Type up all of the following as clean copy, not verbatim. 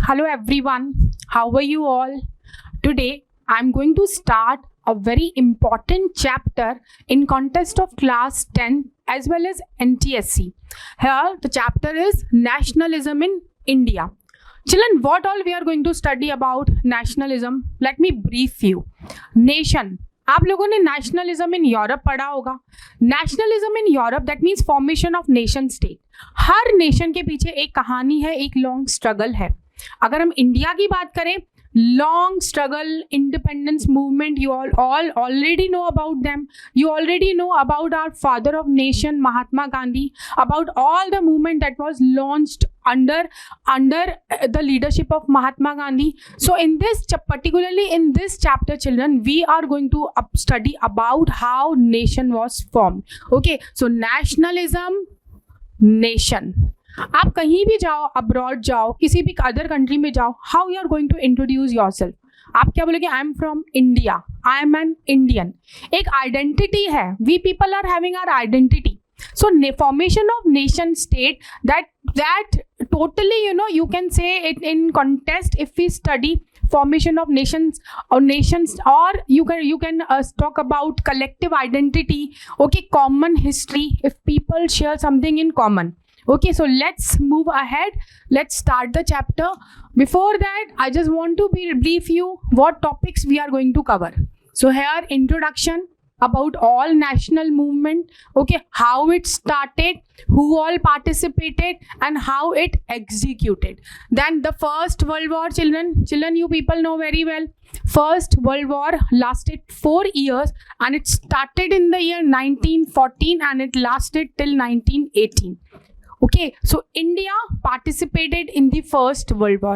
Hello everyone, how are you all? Today I'm going to start a very important chapter in context of class 10 as well as NTSC. Here the chapter is nationalism in India. Children, what all we are going to study about nationalism? Let me brief you. Nation. आप लोगों ने nationalism in Europe पढ़ा होगा. Nationalism in Europe that means formation of nation state. Her nation के पीछे एक कहानी है, एक लॉन्ग स्ट्रगल है. अगर हम इंडिया की बात करें, long struggle, independence movement, you all already know about them. You already know about our father of nation, Mahatma Gandhi, about all the movement that was launched under the leadership of Mahatma Gandhi. So in this, particularly in this chapter, children, we are going to study about how nation was formed. Okay, so nationalism, nation. आप कहीं भी जाओ, abroad जाओ, किसी भी other country में जाओ, how you are going to introduce yourself? आप क्या बोलोगे? I am from India, I am an Indian. एक आइडेंटिटी है. We people are having our identity. So formation of nation state that totally, you can say it in context. If we study formation of nations, or you can talk about collective identity. Okay, common history. If people share something in common. Okay, so let's move ahead. Let's start the chapter. Before that, I just want to brief you what topics we are going to cover. So here, introduction about all national movement. Okay, how it started, who all participated, and how it executed. Then the First World War, children, you people know very well. First World War lasted 4 years, and it started in the year 1914 and it lasted till 1918. Okay, so India participated in the First World War.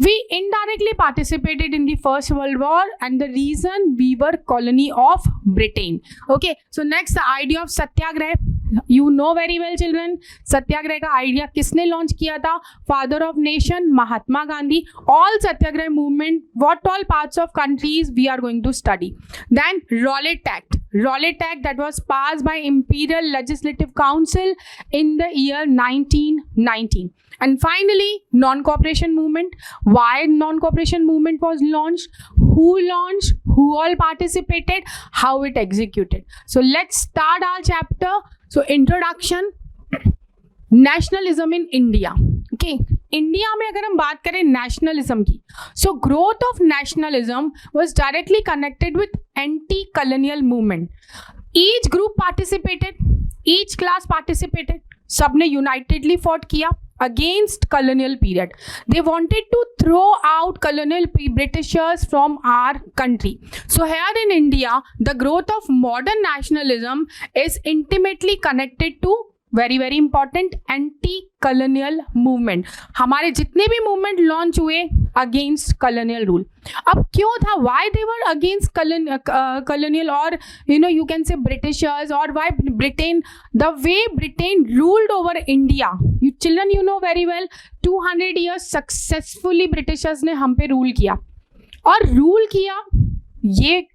We indirectly participated in the First World War, and the reason we were colony of Britain. Okay, so next, the idea of Satyagraha. You know very well, children. Satyagraha का idea किसने launch किया था? Father of nation, Mahatma Gandhi. All Satyagraha movement, what all parts of countries we are going to study. Then Rowlatt Act. Rowlatt Act that was passed by Imperial Legislative Council in the year 1919. And finally, non-cooperation movement. Why non-cooperation movement was launched? Who launched? Who all participated? How it executed. So let's start our chapter. So introduction, nationalism in India. Okay, India में अगर हम बात करें nationalism की, so growth of nationalism was directly connected with anti colonial movement. Each group participated, each class participated, सबने unitedly fought किया against colonial period. They wanted to throw out colonial Britishers from our country. So here in India, the growth of modern nationalism is intimately connected to very very important anti-colonial movement. हमारे जितने भी movement launch हुए against colonial rule. अब क्यों था? Why they were against colonial, or you can say Britishers, or why Britain? The way Britain ruled over India, you children, you know very well, 200 years successfully Britishers ने हम पे rule किया. और rule किया, ये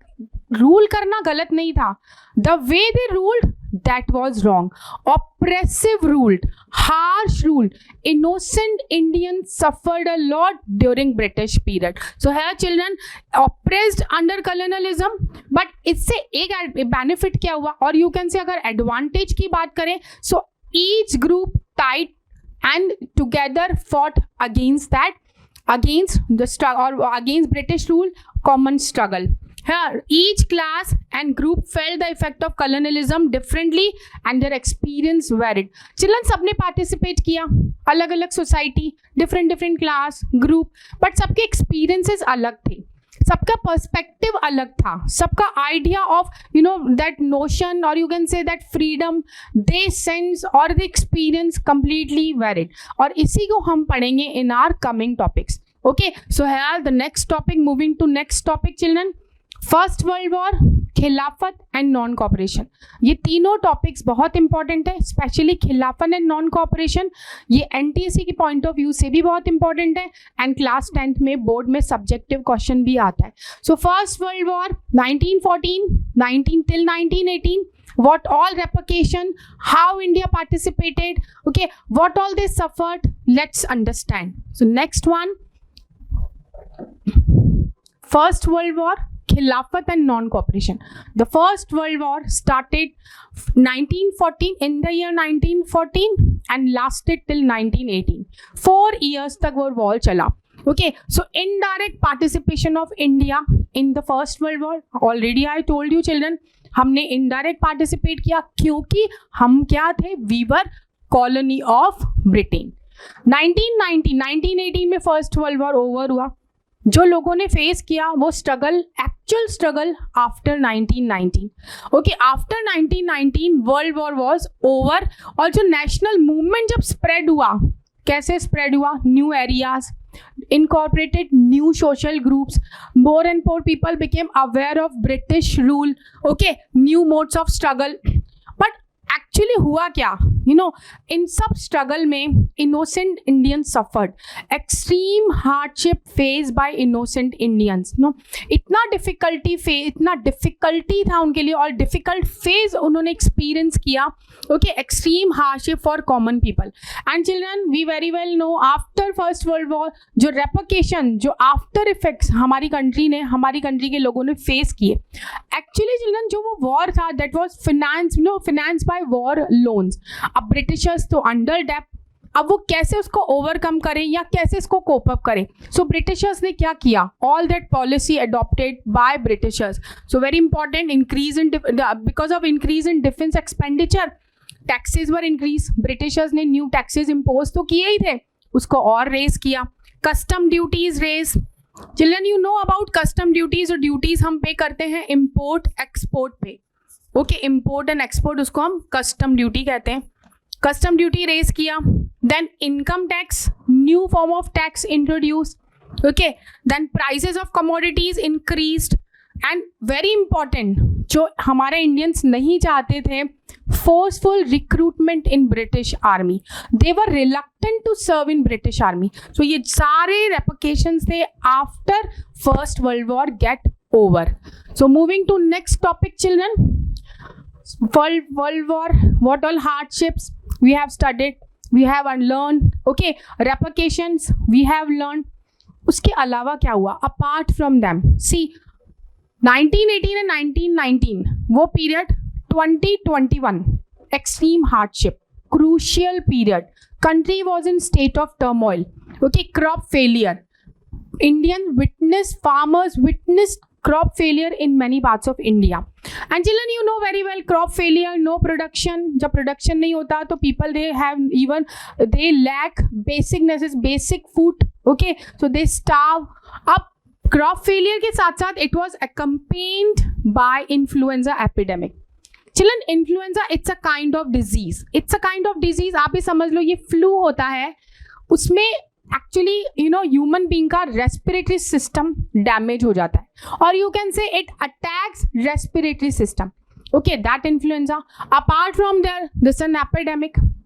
rule करना गलत नहीं था. The way they ruled, that was wrong. Oppressive ruled, harsh ruled. Innocent Indians suffered a lot during British period. So here children, oppressed under colonialism, but इससे एक benefit क्या हुआ? और you can say अगर advantage की बात करें, so each group tied and together fought against the struggle, or against British rule, common struggle. Here, each class and group felt the effect of colonialism differently and their experience varied. Children, सबने participate किया, अलग अलग society, different class, group, but सबके experiences अलग थे, सबका perspective अलग था, सबका idea of that notion, or you can say that freedom, they sense or the experience completely varied. और इसी को हम पढ़ेंगे in our coming topics. Okay, so here the next topic, moving to next topic, children. First world war, खिलाफत and non cooperation. ये तीनों topics बहुत important है, स्पेशली खिलाफत एंड नॉन कॉपरेशन. ये एनटीएससी की पॉइंट ऑफ व्यू से भी बहुत इंपॉर्टेंट है, एंड क्लास 10th में बोर्ड में सब्जेक्टिव क्वेश्चन भी आता है. So first world war 1914 till 1918. What all repercussion, how India participated, okay, what all they suffered, let's understand. So next one, First World War, Khilafat and non-cooperation. The First World War started 1914 in the year 1914 and lasted till 1918. 4 years तक वो war चला. Okay, so indirect participation of India in the First World War. Already I told you children, हमने indirect participate किया क्योंकि हम क्या थे? We were colony of Britain. 1918 में फर्स्ट वर्ल्ड वॉर ओवर हुआ. जो लोगों ने फेस किया वो struggle, actual struggle after 1919. Okay, after 1919 world war was over. और जो नेशनल मूवमेंट जब स्प्रेड हुआ, कैसे स्प्रेड हुआ? New areas, incorporated new social groups, more and more people became aware of British rule. Okay, new modes of struggle. But actually हुआ क्या? इन सब struggle में innocent Indians suffered, extreme hardship face by innocent Indians. इतना difficulty था उनके लिए और difficult phase उन्होंने एक्सपीरियंस किया. Okay, extreme hardship for common people. And children, we very well know after first world war जो रेपरकेशन, जो आफ्टर इफेक्ट्स हमारी कंट्री के लोगों ने फेस किए. एक्चुअली चिल्ड्रन, जो वो वॉर था that was finance by war loans. अब ब्रिटिशर्स तो अंडर डेप्ट, अब वो कैसे उसको ओवरकम करें या कैसे इसको कोप अप करें? सो ब्रिटिशर्स ने क्या किया? All that policy adopted by Britishers. So very important, because of increase in defence expenditure, taxes were increase. Britishers ने न्यू टैक्सेस इम्पोज तो किए ही थे, उसको और रेज किया. Custom duties raise. Children, you know about custom duties. और duties हम पे करते हैं इम्पोर्ट एक्सपोर्ट पे. ओके, इम्पोर्ट एंड एक्सपोर्ट, उसको हम कस्टम ड्यूटी कहते हैं. कस्टम ड्यूटी रेज किया. Then income tax, new form of tax introduce. Okay, then prices of commodities increased. And very important, जो हमारे इंडियंस नहीं चाहते थे, forceful recruitment in British army. They were reluctant to serve in British army. So ये सारे repercussions थे after first world war get over. So moving to next topic children, World War, what all hardships we have studied, we have learned. Okay, repercussions we have learned. उसके अलावा क्या हुआ? Apart from them, see 1918 and 1919 वो period, 2021 extreme hardship, crucial period. Country was in state of turmoil. Okay, crop failure. Farmers witnessed crop failure in many parts of India. And children, you know very well, crop failure, no production. जब production नहीं होता तो people they lack basic necessities, basic food. Okay, so they starve. अब crop failure के साथ साथ it was accompanied by influenza epidemic. Children, influenza it's a kind of disease. आप ही समझ लो ये फ्लू होता है, उसमें एक्चुअली ह्यूमन बीइंग का रेस्पिरेटरी सिस्टम डैमेज हो जाता है और you can say it attacks respiratory system. Okay, that influenza. Apart from there this an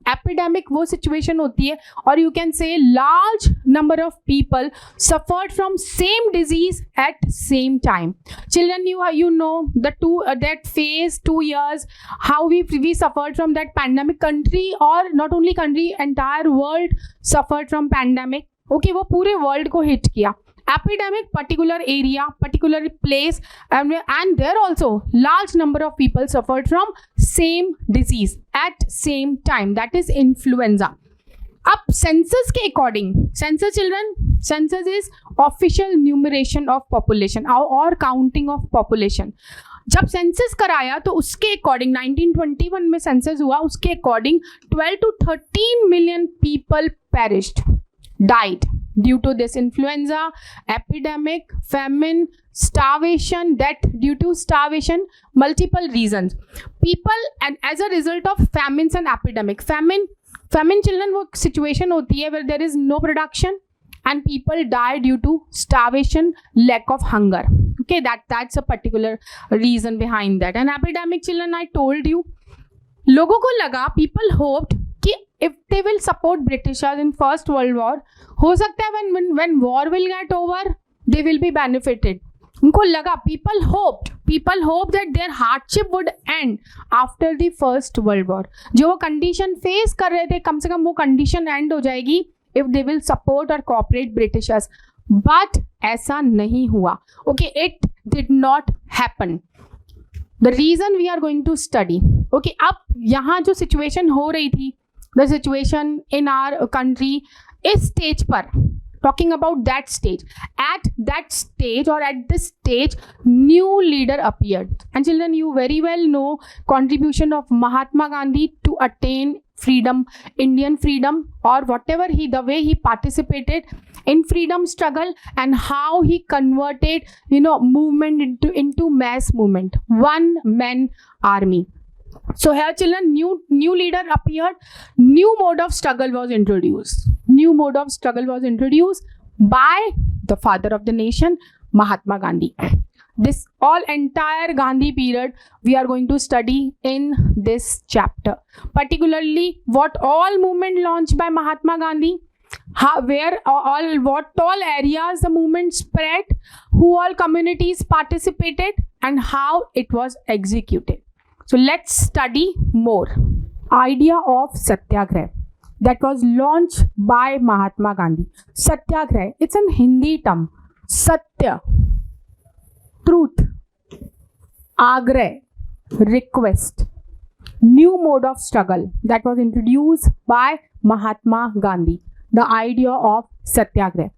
epidemic वो सिचुएशन होती है और you can say large number of people suffered from same disease at same time. Children, you know that phase 2 years how we suffered from that pandemic. Country or not only country, entire world suffered from pandemic. Okay, वो पूरे world को hit किया. Epidemic, particular area, particular place, and there also large number of people suffered from same disease at same time, that is influenza. अब census के according, census children, census is official numeration of population or counting of population. जब census कराया तो उसके according 1921 में census हुआ, उसके according 12 to 13 million people perished, died due to this influenza epidemic, famine, starvation, death due to starvation, multiple reasons. People, and as a result of famines and epidemic, famine children वो situation होती है where there is no production and people die due to starvation, lack of hunger. Okay, that's a particular reason behind that. And epidemic children, I told you, लोगों को लगा, people hoped कि if they will support Britishers in First World War, हो सकता है when war will get over, they will be benefited. उनको लगा, people hoped that their hardship would end after the First World War. जो वो condition face कर रहे थे, कम से कम वो condition end हो जाएगी if they will support or cooperate Britishers. But ऐसा नहीं हुआ. Okay, it did not happen. The reason we are going to study. Okay, अब यहाँ जो सिचुएशन हो रही थी, the situation in our country is stage पर, talking about that stage, at that stage or at this stage, new leader appeared. And children, you very well know contribution of Mahatma Gandhi to attain freedom, Indian freedom, or whatever the way he participated in freedom struggle, and how he converted movement into mass movement, one man army. So here children, new leader appeared, new mode of struggle was introduced. New mode of struggle was introduced by the father of the nation, Mahatma Gandhi. This all entire Gandhi period we are going to study in this chapter. Particularly what all movement launched by Mahatma Gandhi, what all areas the movement spread, who all communities participated, and how it was executed. So let's study more. Idea of Satyagraha that was launched by Mahatma Gandhi. Satyagraha, it's an Hindi term. Satya, truth. Agrah, request. New mode of struggle that was introduced by Mahatma Gandhi. The idea of Satyagraha.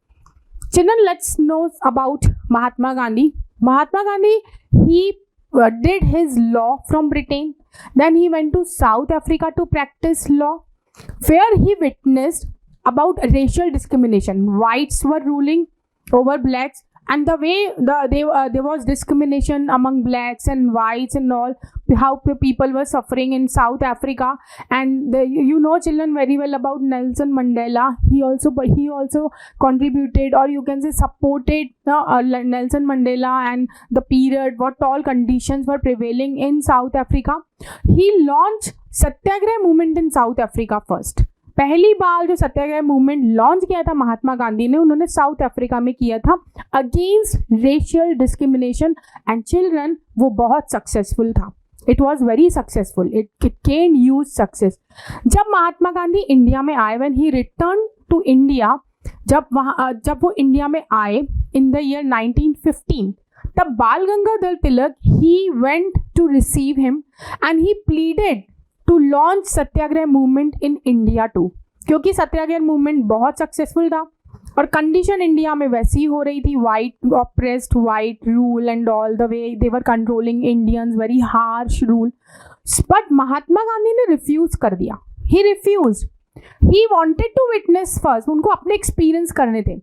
Children, let's know about Mahatma Gandhi. Mahatma Gandhi, he did his law from Britain. Then he went to South Africa to practice law, where he witnessed about racial discrimination. Whites were ruling over blacks, and the way there was discrimination among blacks and whites and all, how people were suffering in South Africa. And children very well about Nelson Mandela. He also contributed, or you can say supported Nelson Mandela and the period, what all conditions were prevailing in South Africa. He launched Satyagraha movement in South Africa first. पहली बार जो सत्याग्रह movement launch किया था महात्मा गांधी ने, उन्होंने south Africa में किया था against racial discrimination. And children, वो बहुत सक्सेसफुल था. It was very successful. It can use success. जब महात्मा गांधी इंडिया में आए, when he return to India, जब वो इंडिया में आए इन द ईयर 1915, तब Bal Gangadhar Tilak he went to receive him and he pleaded to launch satyagraha movement in India too. क्योंकि satyagraha movement बहुत सक्सेसफुल था और कंडीशन इंडिया में वैसी हो रही थी, white oppressed, white rule and all the way they were controlling Indians, very harsh rule. But Mahatma Gandhi ने रिफ्यूज कर दिया. He refuse. He wanted to witness first. उनको अपने एक्सपीरियंस करने थे.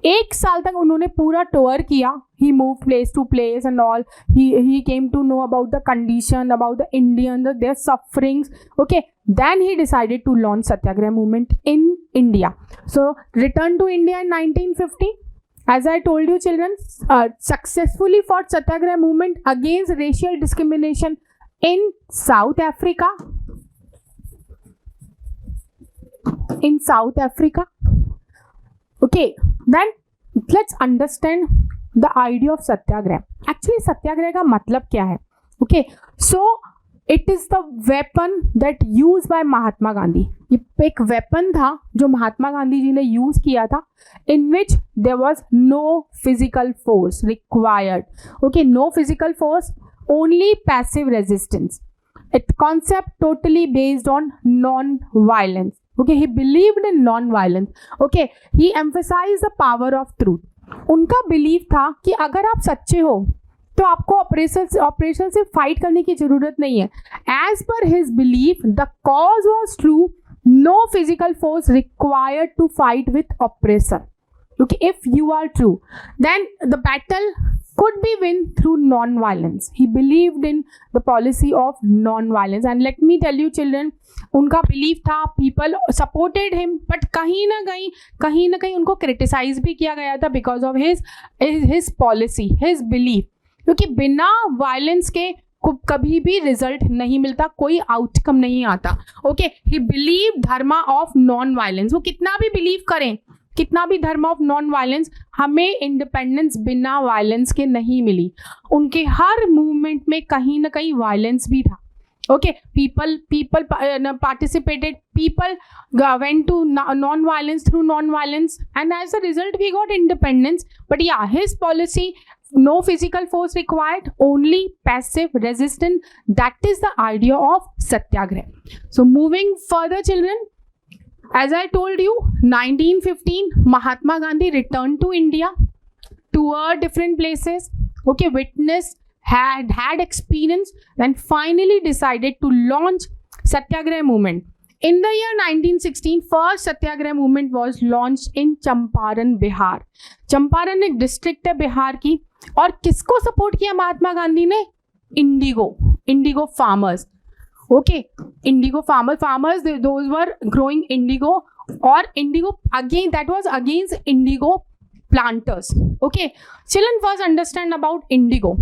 1 साल तक उन्होंने पूरा टूर किया. He move place to place and all. He came to know about the condition, about the Indian, their sufferings. Okay, then he decided to launch satyagraha movement in India. So return to India in 1950. As I told you children, successfully fought Satyagraha movement against racial discrimination in South Africa. In South Africa. Okay, then let's understand the idea of Satyagraha. Actually, Satyagraha का मतलब क्या है? Okay, so it is the weapon that used by Mahatma Gandhi. ये एक weapon था जो महात्मा गांधी जी ने use किया था, in which there was no physical force required. Okay, no physical force, only passive resistance. It concept totally based on non-violence. Okay, he believed in non-violence. Okay, he emphasized the power of truth. उनका believe था कि अगर आप सच्चे हो तो आपको operation से फाइट करने की जरूरत नहीं है. As per his belief, the cause was true, no physical force required to fight with oppressor. Okay, if you are true, then the battle could be won through non-violence. He believed in the policy of non-violence. And let me tell you children, उनका believe था, people supported him, but कहीं ना कहीं उनको criticise भी किया गया था because of his policy, his belief. क्योंकि बिना वायलेंस के कभी भी रिजल्ट नहीं मिलता, कोई आउटकम नहीं आता. Okay, he believe Dharma of non violence. वो कितना भी बिलीव करें, कितना भी धर्म ऑफ नॉन वायलेंस, हमें इंडिपेंडेंस बिना वायलेंस के नहीं मिली. उनके हर मूवमेंट में कहीं ना कहीं वायलेंस भी था. Okay, people participated people went to non-violence through non-violence, and as a result we got independence. But yeah, his policy, no physical force required, only passive resistance. That is the idea of satyagraha. So moving further, children, as I told you, 1915 Mahatma Gandhi returned to India, toured different places, okay, witnessed, had experience, then finally decided to launch satyagraha movement. In the year 1916, first satyagraha movement was launched in Champaran, Bihar. Champaran एक district है बिहार की. और किसको support किया महात्मा गांधी ने? Indigo farmers. Okay, indigo farmers those were growing indigo, और indigo again that was against indigo planters. Okay, children first understand about indigo.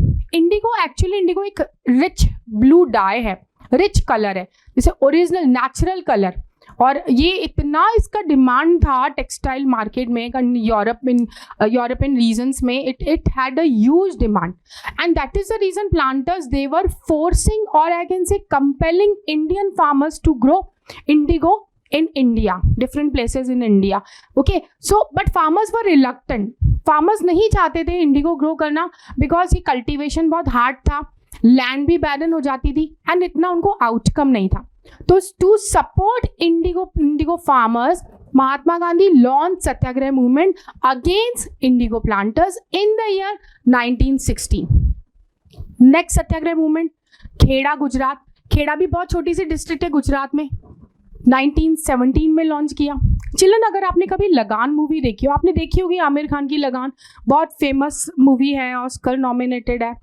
Actually indigo एक rich blue dye है, रिच कलर है, जैसे ओरिजिनल नेचुरल कलर. और ये इतना इसका demand था टेक्सटाइल मार्केट में, यूरोपियन रीजन्स में, it had a huge demand. And that is the reason planters they were forcing, और I can say compelling Indian farmers to grow indigo in India, different places in India. Okay, so but farmers were reluctant. Farmers नहीं चाहते थे Indigo grow करना, because ये cultivation बहुत hard था, land भी बैरन हो जाती थी, एंड इतना उनको आउटकम नहीं था. तो to support indigo farmers, Mahatma Gandhi launch satyagraha movement against indigo planters in the year 1916. Next satyagraha movement Kheda, Gujarat. Kheda भी बहुत छोटी सी डिस्ट्रिक्ट है गुजरात में, 1917 में लॉन्च किया. चिल्ड्रन, अगर आपने कभी लगान मूवी देखी हो, आपने देखी होगी आमिर खान की लगान, बहुत फेमस मूवी है, ऑस्कर नॉमिनेटेड है.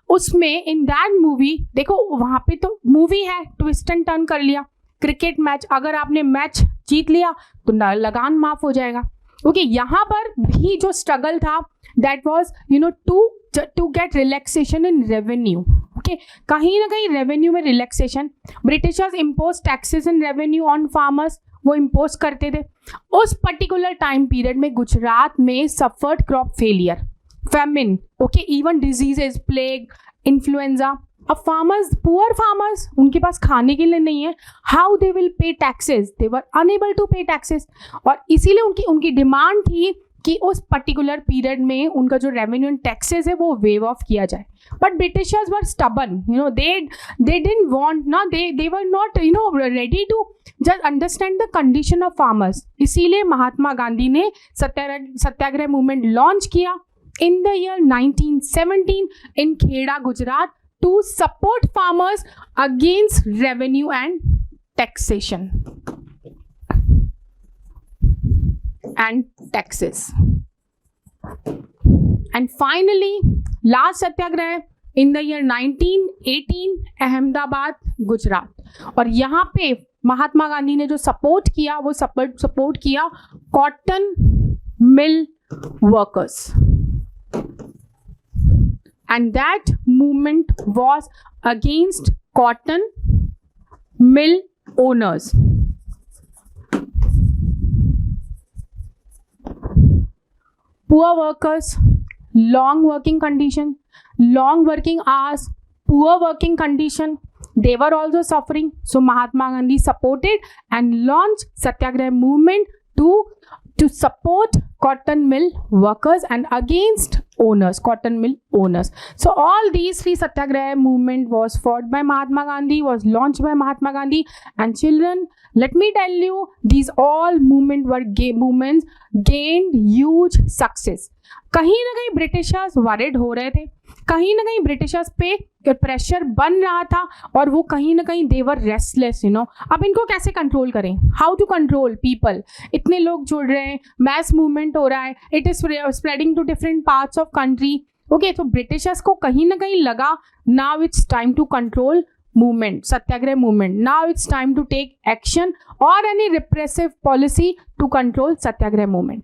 उसमें इन दैट मूवी देखो, वहाँ पे तो मूवी है, ट्विस्ट एंड टर्न कर लिया. क्रिकेट मैच, अगर आपने मैच जीत लिया तो लगान माफ हो जाएगा. ओके, यहाँ पर भी जो स्ट्रगल था that was to get relaxation in revenue. Okay, कहीं ना कहीं रेवेन्यू में relaxation. Britishers impose taxes and revenue on farmers, वो इम्पोज करते थे. उस पर्टिकुलर टाइम पीरियड में गुजरात में suffered crop failure, famine, okay, even diseases, plague, influenza. अब फार्मर्स, पुअर फार्मर्स, उनके पास खाने के लिए नहीं है, how they will pay taxes, they were unable to pay taxes. और इसीलिए उनकी डिमांड थी कि उस पर्टिकुलर पीरियड में उनका जो रेवेन्यू एंड टैक्सेस है वो वेव ऑफ किया जाए. But Britishers were stubborn, they didn't want, they were not ready to just understand the condition of farmers. इसीलिए महात्मा गांधी ने सत्याग्रह मूवमेंट लॉन्च किया in the year 1917 in Kheda, Gujarat, to support farmers against revenue and taxation and taxes. And finally, last satyagraha in the year 1918, Ahmedabad, Gujarat. और यहाँ पे महात्मा गांधी ने जो support किया, वो सपोर्ट किया cotton mill workers. And that movement was against cotton mill owners. Poor workers, long working condition, long working hours, poor working condition, they were also suffering. So Mahatma Gandhi supported and launched Satyagraha movement to support cotton mill workers and against owners, cotton mill owners. So all these three satyagraha movement was fought by Mahatma Gandhi, was launched by Mahatma Gandhi. And children, let me tell you, these all movements gained huge success. कहीं ना कहीं Britishers worried हो रहे थे, कहीं ना कहीं Britishers पे प्रेशर बन रहा था, और वो कहीं ना कहीं देवर रेस्टलेस. अब इनको कैसे कंट्रोल करें, हाउ टू कंट्रोल पीपल. इतने लोग जुड़ रहे हैं, मैस मूवमेंट हो रहा है, it is spreading to different parts of country. Okay, तो ब्रिटिशर्स को कहीं ना कहीं लगा, now it's time to control movement, satyagraha movement. Now it's time to take action or any repressive policy to control satyagraha movement.